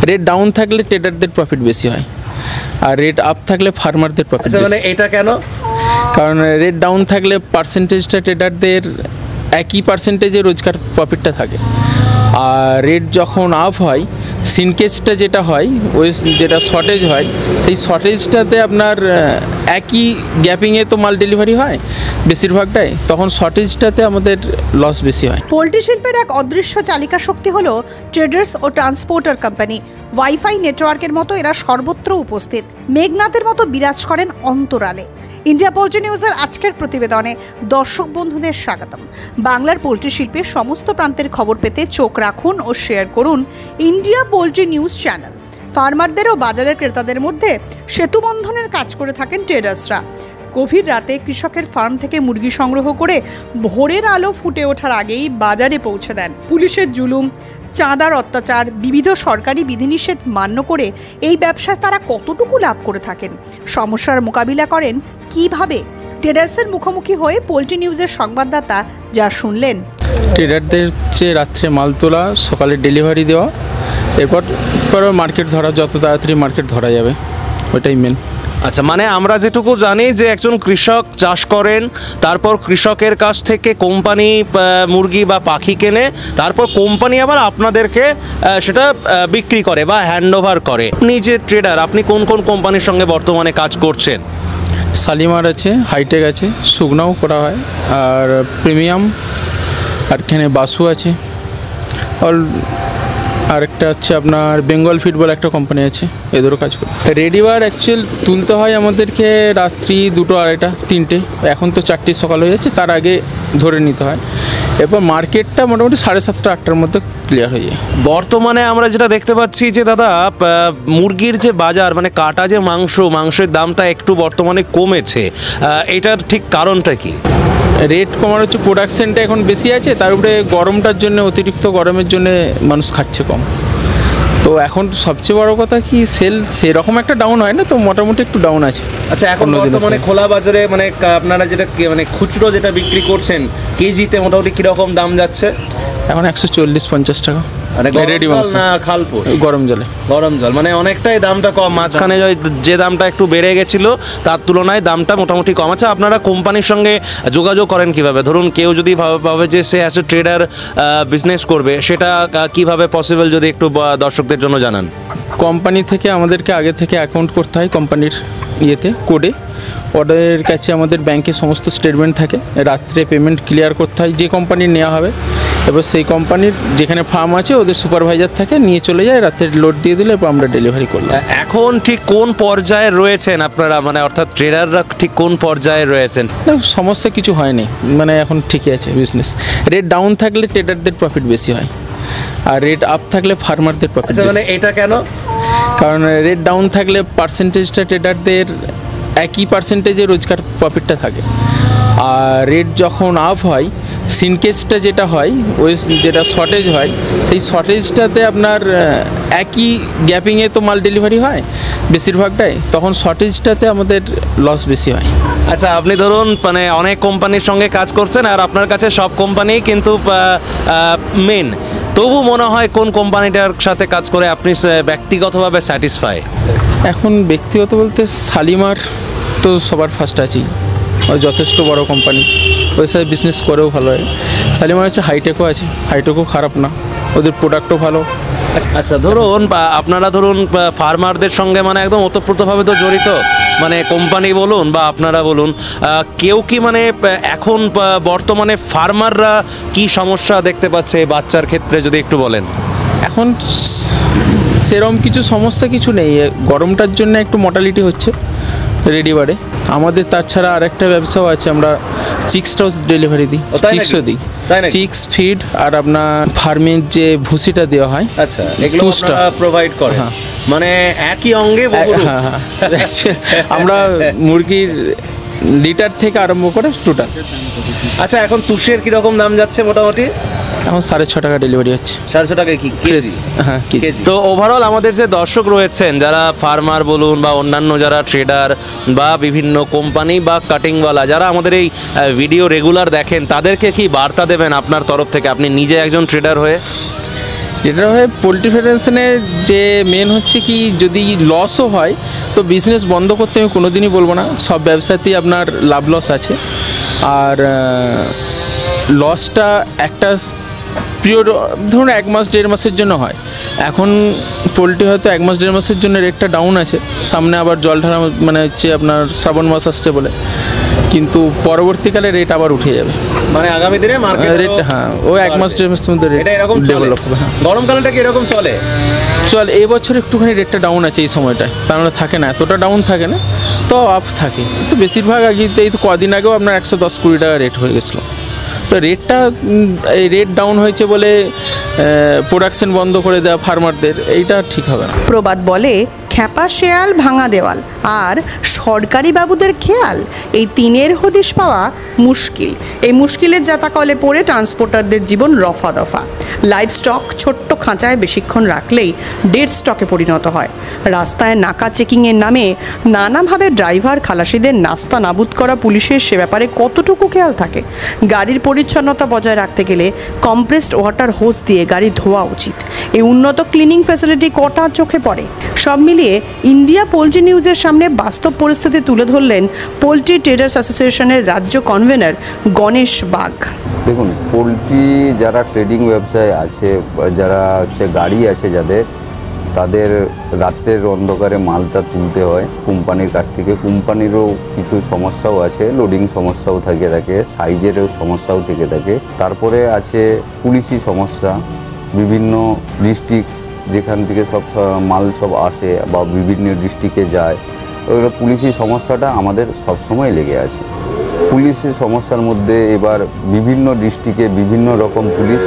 Rate down থাকলে ট্রেডারদের profit বেশি হয়, আর রেট আপ থাকলে ফার্মারদের প্রফিট। মানে এটা কেন? কারণ রেট ডাউন থাকলে পার্সেন্টেজটা ট্রেডারদের একই পার্সেন্টেজে রোজগার প্রফিটটা থাকে, আর রেট যখন আপ হয় সিনকেজটা যেটা হয় ওই যেটা শর্টেজ হয় সেই শর্টেজটাতে আপনার একই গ্যাপিংয়ে তো মাল ডেলিভারি হয় বেশিরভাগটাই, তখন শর্টেজটাতে আমাদের লস বেশি হয়। পোল্ট্রি শিল্পের এক অদৃশ্য চালিকা শক্তি হলো ট্রেডার্স ও ট্রান্সপোর্টার কোম্পানি। ওয়াইফাই নেটওয়ার্কের মতো এরা সর্বত্র উপস্থিত, মেঘনাথের মতো বিরাজ করেন অন্তরালে। ইন্ডিয়া পোল্ট্রি নিউজের আজকের প্রতিবেদনে দর্শক বন্ধুদের স্বাগতম। বাংলার পোল্ট্রি শিল্পের সমস্ত প্রান্তের খবর পেতে চোখ রাখুন ও শেয়ার করুন ইন্ডিয়া পোল্ট্রি নিউজ চ্যানেল। ফার্মারদের ও বাজারের ক্রেতাদের মধ্যে সেতুবন্ধনের কাজ করে থাকেন ট্রেডার্সরা। গভীর রাতে কৃষকের ফার্ম থেকে মুরগি সংগ্রহ করে ভোরের আলো ফুটে ওঠার আগেই বাজারে পৌঁছে দেন। পুলিশের জুলুম, চাঁদার অত্যাচার, বিবিধ সরকারি বিধিনিষেধ মান্য করে এই ব্যবসায় তারা কতটুকু লাভ করে থাকেন, সমস্যার মোকাবিলা করেন কিভাবে, ট্রেডার্সের মুখোমুখি হয়ে পোল্ট্রি নিউজের সংবাদদাতা যা শুনলেন। ট্রেডারদের চেয়ে রাত্রে মাল তোলা, সকালে ডেলিভারি দেওয়া, এরপর মার্কেট ধরা, যত তাড়াতাড়ি মার্কেট ধরা যাবে ওইটাই মেন। আচ্ছা, মানে আমরা যেটুকু জানি যে একজন কৃষক চাষ করেন, তারপর কৃষকের কাছ থেকে কোম্পানি মুরগি বা পাখি কেনে, তারপর কোম্পানি আবার আপনাদেরকে সেটা বিক্রি করে বা হ্যান্ড ওভার করে। আপনি যে ট্রেডার, আপনি কোন কোন কোম্পানির সঙ্গে বর্তমানে কাজ করছেন? শালিমার আছে, হাইটেক আছে, সুগনাও করা হয়, আর প্রিমিয়াম, আর এখানে বাসু আছে, আর একটা হচ্ছে আপনার বেঙ্গল ফিড বলে একটা কোম্পানি আছে, এদেরও কাজ করে। রেডিবার অ্যাকচুয়াল তুলতে হয় আমাদেরকে রাত্রি 2টো, 2:30, 3টে, এখন তো 4টে সকাল হয়ে যাচ্ছে, তার আগে ধরে নিতে হয়। এরপর মার্কেটটা মোটামুটি 7:30, 8টার মধ্যে ক্লিয়ার হয়ে যায়। বর্তমানে আমরা যেটা দেখতে পাচ্ছি যে দাদা, মুরগির যে বাজার, মানে কাটা যে মাংসের দামটা একটু বর্তমানে কমেছে, এটার ঠিক কারণটা কি? রেট কমার হচ্ছে প্রোডাকশানটা এখন বেশি আছে, তার উপরে গরমটার জন্য, অতিরিক্ত গরমের জন্য মানুষ খাচ্ছে কম। তো এখন সবচেয়ে বড় কথা কি, সেল সেরকম একটা ডাউন হয় না, তো মোটামুটি একটু ডাউন আছে। আচ্ছা, এখন বর্তমানে খোলা বাজারে মানে আপনারা যেটা মানে খুচরো যেটা বিক্রি করছেন, কেজিতে মোটামুটি কীরকম দাম যাচ্ছে? এখন 140-50 টাকা। মানে রেডি মাল না খালপোষ? গরম জল, মানে অনেকটাই দামটা কম। মাঝখানে যে দামটা একটু বেড়ে গেছিল তার তুলনায় দামটা মোটামুটি কম আছে। আপনারা কোম্পানির সঙ্গে যোগাযোগ করেন কিভাবে? ধরুন কেউ যদি ভাবে যে সে অ্যাজ এ ট্রেডার বিজনেস করবে, সেটা কিভাবে পসিবল যদি একটু দর্শকদের জন্য জানান। কোম্পানি থেকে আমাদেরকে আগে থেকে অ্যাকাউন্ট করতে হয় কোম্পানির কোডে। ওদের কাছে আমাদের ব্যাংকে সমস্ত স্টেটমেন্ট থাকে, রাত্রে পেমেন্ট ক্লিয়ার করতে হয় যে কোম্পানির নেওয়া হবে। এবার সেই কোম্পানির যেখানে ফার্ম আছে ওদের সুপারভাইজার থাকে, নিয়ে চলে যায়, রাত্রে লোড দিয়ে দিলে এরপর আমরা ডেলিভারি করলাম। এখন ঠিক কোন পর্যায়ে রয়েছেন আপনারা, মানে অর্থাৎ ট্রেডাররা ঠিক কোন পর্যায়ে রয়েছেন? সমস্যা কিছু হয়নি, মানে এখন ঠিকই আছে বিজনেস। রেট ডাউন থাকলে ট্রেডারদের প্রফিট বেশি হয়, আর রেট আপ থাকলে ফার্মারদের প্রফিট। মানে এটা কেন? কারণ রেট ডাউন থাকলে পার্সেন্টেজটা ট্রেডারদের একই পার্সেন্টেজে রোজগার প্রফিটটা থাকে, আর রেট যখন আপ হয় সিনকেজটা যেটা হয় ওই যেটা শর্টেজ হয় সেই শর্টেজটাতে আপনার একই গ্যাপিংয়ে তো মাল ডেলিভারি হয় বেশিরভাগটাই, তখন শর্টেজটাতে আমাদের লস বেশি হয়। আচ্ছা, আপনি ধরুন মানে অনেক কোম্পানির সঙ্গে কাজ করছেন, আর আপনার কাছে সব কোম্পানি কিন্তু মেন, তবু মনে হয় কোন কোম্পানিটার সাথে কাজ করে আপনি ব্যক্তিগতভাবে স্যাটিসফাই? এখন ব্যক্তিগত বলতে শালিমার তো সবার ফার্স্ট আছেই, যথেষ্ট বড় কোম্পানি, ওই সাথে বিজনেস করেও ভালো হয়। শালিমার হচ্ছে, হাইটেকও আছে, হাইটেকও খারাপ না, ওদের প্রোডাক্টও ভালো। আচ্ছা, ধরুন আপনারা ধরুন ফার্মারদের সঙ্গে মানে একদম ওতপ্রোতভাবে তো জড়িত, মানে কোম্পানি বলুন বা আপনারা বলুন, কেউ কি মানে এখন বর্তমানে ফার্মাররা কি সমস্যা দেখতে পাচ্ছে বাচ্চার ক্ষেত্রে, যদি একটু বলেন? এখন সেরকম কিছু সমস্যা কিছু নেই, গরমটার জন্য একটু মর্টালিটি হচ্ছে রেডিবারে। আমাদের তাছাড়া আর একটা ব্যবসাও আছে, আমরা চিক্সটাও ডেলিভারি দিই, চিক্সও দিই, চিক্স ফিড আর আপনার ফার্মের যে ভুসিটা দেওয়া হয়। আচ্ছা, এগুলো আপনারা প্রোভাইড করেন? হ্যাঁ, মানে একই অঙ্গে? হ্যাঁ, আমরা মুরগির লিটার থেকে আরম্ভ করে টোটাল। আচ্ছা, এখন তুষের কিরকম দাম যাচ্ছে মোটামুটি? এখন 6.5 টাকা ডেলিভারি হচ্ছে। 650 টাকা কি কেজি? হ্যাঁ, কেজি। তো ওভারঅল আমাদের যে দর্শক রয়েছেন, যারা ফার্মার বলুন বা অন্যান্য যারা ট্রেডার বা বিভিন্ন কোম্পানি বা কাটিংওয়ালা, যারা আমাদের এই ভিডিও রেগুলার দেখেন, তাদেরকে কি বার্তা দেবেন আপনার তরফ থেকে, আপনি নিজে একজন ট্রেডার হয়ে? যেটা হয় পোলট্রি ফেডারেশনে যে মেন হচ্ছে কি, যদি লসও হয় তো বিজনেস বন্ধ করতে আমি কোনো দিনই বলবো না। সব ব্যবসাতেই আপনার লাভ লস আছে, আর লসটা একটা পিরিয়ড ধরুন 1 মাস 1.5 মাসের জন্য হয়। এখন পোলট্রি হয়তো 1 মাস 1.5 মাসের জন্য রেটটা ডাউন আছে, সামনে আবার জল ঢালা মানে হচ্ছে আপনার শ্রাবণ মাস আসছে বলে, কিন্তু পরবর্তীকালে রেট আবার উঠে যাবে। মানে আগামী দিনে মার্কেট রেট হ্যাঁ ওই 1 মাস 1.5 মাসের মধ্যে রেট এটা এরকম ডেভেলপ হবে। হ্যাঁ গরমকালটা কি এরকম চলে? চল এই বছর একটুখানি রেটটা ডাউন আছে এই সময়টায়, তাহলে থাকে না, এতটা ডাউন থাকে না, তো আপ থাকে। তো বেশিরভাগ আগে এই তো কদিন আগেও আপনার 110-120 টাকা রেট হয়ে গেছিলো। তো রেটটা এই রেট ডাউন হয়েছে বলে প্রোডাকশন বন্ধ করে দেওয়া ফার্মারদের, এইটা ঠিক হবে না। প্রবাদ বলে, খ্যাপা শেয়াল ভাঙা দেওয়াল আর সরকারি বাবুদের খেয়াল, এই তিনের হদিশ পাওয়া মুশকিল। এই মুশকিলের জাতাকলে পড়ে ট্রান্সপোর্টারদের জীবন রফা দফা। লাইভ স্টক ছোট্ট খাঁচায় বেশিক্ষণ রাখলেই ডেড স্টকে পরিণত হয়। রাস্তায় নাকা চেকিংয়ের নামে নানাভাবে ড্রাইভার খালাসিদের নাস্তা নাবুদ করা পুলিশের সে ব্যাপারে কতটুকু খেয়াল থাকে? গাড়ির পরিচ্ছন্নতা বজায় রাখতে গেলে কম্প্রেসড ওয়াটার হোজ দিয়ে গাড়ি ধোয়া উচিত। এই উন্নত ক্লিনিং ফ্যাসিলিটি কটা চোখে পড়ে? সব মিলিয়ে ইন্ডিয়া পোলট্রি নিউজের সামনে বাস্তব পরিস্থিতি তুলে ধরলেন পোলট্রি ট্রেডার্স অ্যাসোসিয়েশনের রাজ্য কনভেনর গণেশ বাগ। দেখুন, পোলট্রি যারা ট্রেডিং ব্যবসায় আছে, যারা হচ্ছে গাড়ি আছে যাদের, তাদের রাতের অন্ধকারে মালটা তুলতে হয় কোম্পানির কাছ থেকে। কোম্পানিরও কিছু সমস্যাও আছে, লোডিং সমস্যাও থাকে, সাইজেরও সমস্যাও থেকে থাকে। তারপরে আছে পুলিশি সমস্যা, বিভিন্ন ডিস্ট্রিক্ট যেখান থেকে সব মাল সব আসে বা বিভিন্ন ডিস্ট্রিক্টে যায়, ওইগুলো পুলিশি সমস্যাটা আমাদের সবসময় লেগে আছে। পুলিশের সমস্যার মধ্যে এবার বিভিন্ন ডিস্ট্রিক্টে বিভিন্ন রকম পুলিশ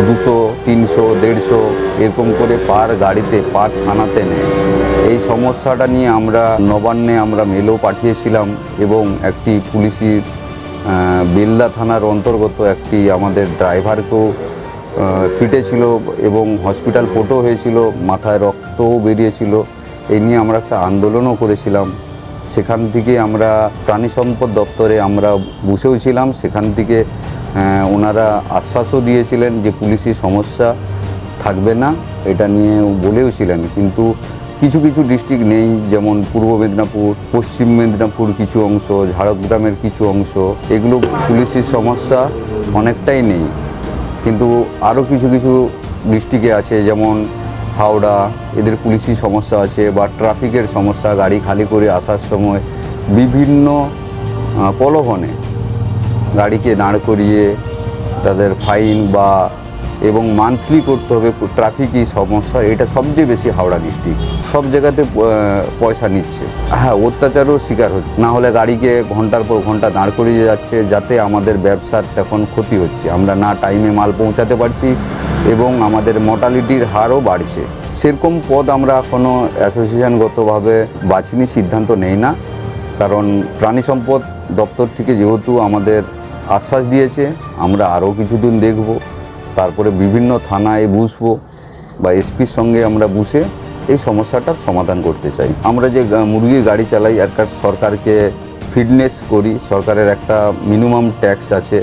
200, 300, 150 এরকম করে পার গাড়িতে পার থানাতে নেয়। এই সমস্যাটা নিয়ে আমরা নবান্নে আমরা মেলও পাঠিয়েছিলাম, এবং একটি পুলিশি বেলদা থানার অন্তর্গত একটি আমাদের ড্রাইভারকেও পিটেছিল এবং হসপিটাল পোর্টও হয়েছিল, মাথায় রক্তও বেরিয়েছিল। এই নিয়ে আমরা একটা আন্দোলনও করেছিলাম। সেখান থেকে আমরা প্রাণী সম্পদ দপ্তরে আমরা বসেও ছিলাম, সেখান থেকে ওনারা আশ্বাসও দিয়েছিলেন যে পুলিশি সমস্যা থাকবে না, এটা নিয়ে বলেও ছিলেন। কিন্তু কিছু কিছু ডিস্ট্রিক্ট নেই, যেমন পূর্ব মেদিনীপুর, পশ্চিম মেদিনীপুর কিছু অংশ, ঝাড়গ্রামের কিছু অংশ, এগুলো পুলিশি সমস্যা অনেকটাই নেই। কিন্তু আরও কিছু কিছু ডিস্ট্রিক্টে আছে, যেমন হাওড়া, এদের পুলিশি সমস্যা আছে, বা ট্রাফিকের সমস্যা, গাড়ি খালি করে আসার সময় বিভিন্ন প্রলোভনে গাড়িকে দাঁড় করিয়ে তাদের ফাইন বা এবং মান্থলি করতে হবে, ট্রাফিকই সমস্যা। এটা সবচেয়ে বেশি হাওড়া ডিস্ট্রিক্ট, সব জায়গাতে পয়সা নিচ্ছে। হ্যাঁ, অত্যাচারও শিকার হচ্ছে, না হলে গাড়িকে ঘন্টার পর ঘন্টা দাঁড় করিয়ে যাচ্ছে, যাতে আমাদের ব্যবসার তখন ক্ষতি হচ্ছে। আমরা না টাইমে মাল পৌঁছাতে পারছি এবং আমাদের মর্টালিটির হারও বাড়ছে। সেরকম পদ আমরা এখনও অ্যাসোসিয়েশনগতভাবে বাছিনি, সিদ্ধান্ত নেই না, কারণ প্রাণী সম্পদ দপ্তর থেকে যেহেতু আমাদের আশ্বাস দিয়েছে, আমরা আরও কিছুদিন দেখব, তারপরে বিভিন্ন থানায় বসবো বা এসপির সঙ্গে আমরা বসে এই সমস্যাটার সমাধান করতে চাই। আমরা যে মুরগির গাড়ি চালাই, একটা সরকারকে ফিটনেস করি, সরকারের একটা মিনিমাম ট্যাক্স আছে,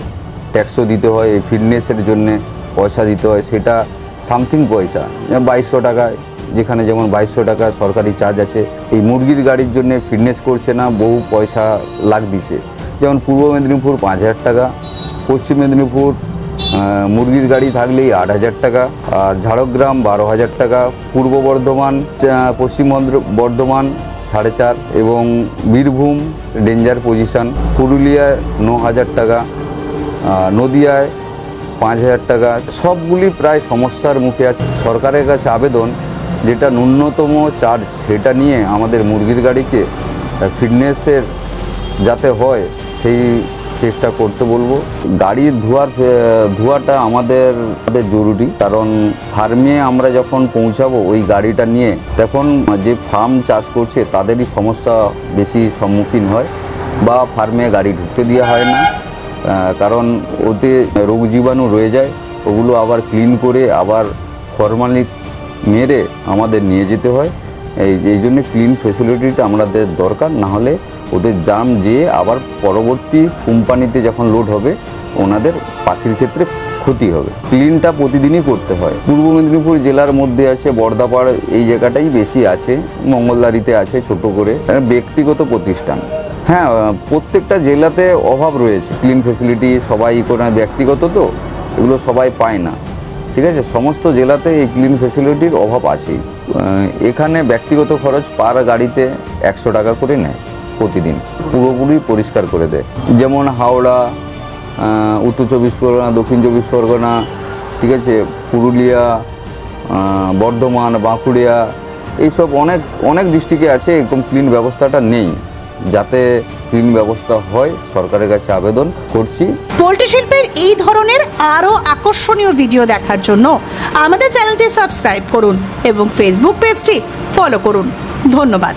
ট্যাক্সও দিতে হয়, এই ফিটনেসের জন্যে পয়সা দিতে হয়, সেটা সামথিং পয়সা, 2200 টাকায়, যেখানে যেমন 2200 টাকা সরকারি চার্জ আছে। এই মুরগির গাড়ির জন্য ফিটনেস করছে না, বহু পয়সা লাগ দিচ্ছে। যেমন পূর্ব মেদিনীপুর 5000 টাকা, পশ্চিম মেদিনীপুর মুরগির গাড়ি থাকলেই 8000 টাকা, আর ঝাড়গ্রাম 12000 টাকা, পূর্ব বর্ধমান, পশ্চিম বর্ধমান 4.5, এবং বীরভূম ডেঞ্জার পজিশন, পুরুলিয়ায় 9000 টাকা, নদিয়ায় 5000 টাকা। সবগুলি প্রায় সমস্যার মুখে আছে। সরকারের কাছে আবেদন, যেটা ন্যূনতম চার্জ সেটা নিয়ে আমাদের মুরগির গাড়িকে ফিটনেসের যাতে হয় সেই চেষ্টা করতে বলবো। গাড়ির ধোয়াটা আমাদের জরুরি, কারণ ফার্মে আমরা যখন পৌঁছাবো ওই গাড়িটা নিয়ে, তখন যে ফার্ম চাষ করছে তাদেরই সমস্যা বেশি সম্মুখীন হয়, বা ফার্মে গাড়ি ঢুকতে দেওয়া হয় না, কারণ ওতে রোগ জীবাণু রয়ে যায়। ওগুলো আবার ক্লিন করে আবার ফরমালিন মেরে আমাদের নিয়ে যেতে হয়। এই জন্য ক্লিন ফেসিলিটিটা আমাদের দরকার, না হলে ওদের জাম যেয়ে আবার পরবর্তী কোম্পানিতে যখন লোড হবে ওনাদের পাখির ক্ষেত্রে ক্ষতি হবে। ক্লিনটা প্রতিদিনই করতে হয়। পূর্ব মেদিনীপুর জেলার মধ্যে আছে বর্দাপাড়, এই জায়গাটাই বেশি আছে, মঙ্গলদারিতে আছে ছোট করে ব্যক্তিগত প্রতিষ্ঠান। হ্যাঁ, প্রত্যেকটা জেলাতে অভাব রয়েছে ক্লিন ফেসিলিটি, সবাই কোনো ব্যক্তিগত তো এগুলো সবাই পায় না, ঠিক আছে। সমস্ত জেলাতে এই ক্লিন ফেসিলিটির অভাব আছেই। এখানে ব্যক্তিগত খরচ পার গাড়িতে 100 টাকা করে নেয় প্রতিদিন, পুরোপুরি পরিষ্কার করে দেয়। যেমন হাওড়া, উত্তর 24 পরগনা, দক্ষিণ 24 পরগনা, ঠিক আছে, পুরুলিয়া, বর্ধমান, বাঁকুড়া, এইসব অনেক অনেক ডিস্ট্রিক্টে আছে এরকম ক্লিন ব্যবস্থাটা নেই। যাতে ক্লিন ব্যবস্থা হয় সরকারের কাছে আবেদন করছি। পোল্ট্রি শিল্পের এই ধরনের আরও আকর্ষণীয় ভিডিও দেখার জন্য আমাদের চ্যানেলটি সাবস্ক্রাইব করুন এবং ফেসবুক পেজটি ফলো করুন। ধন্যবাদ।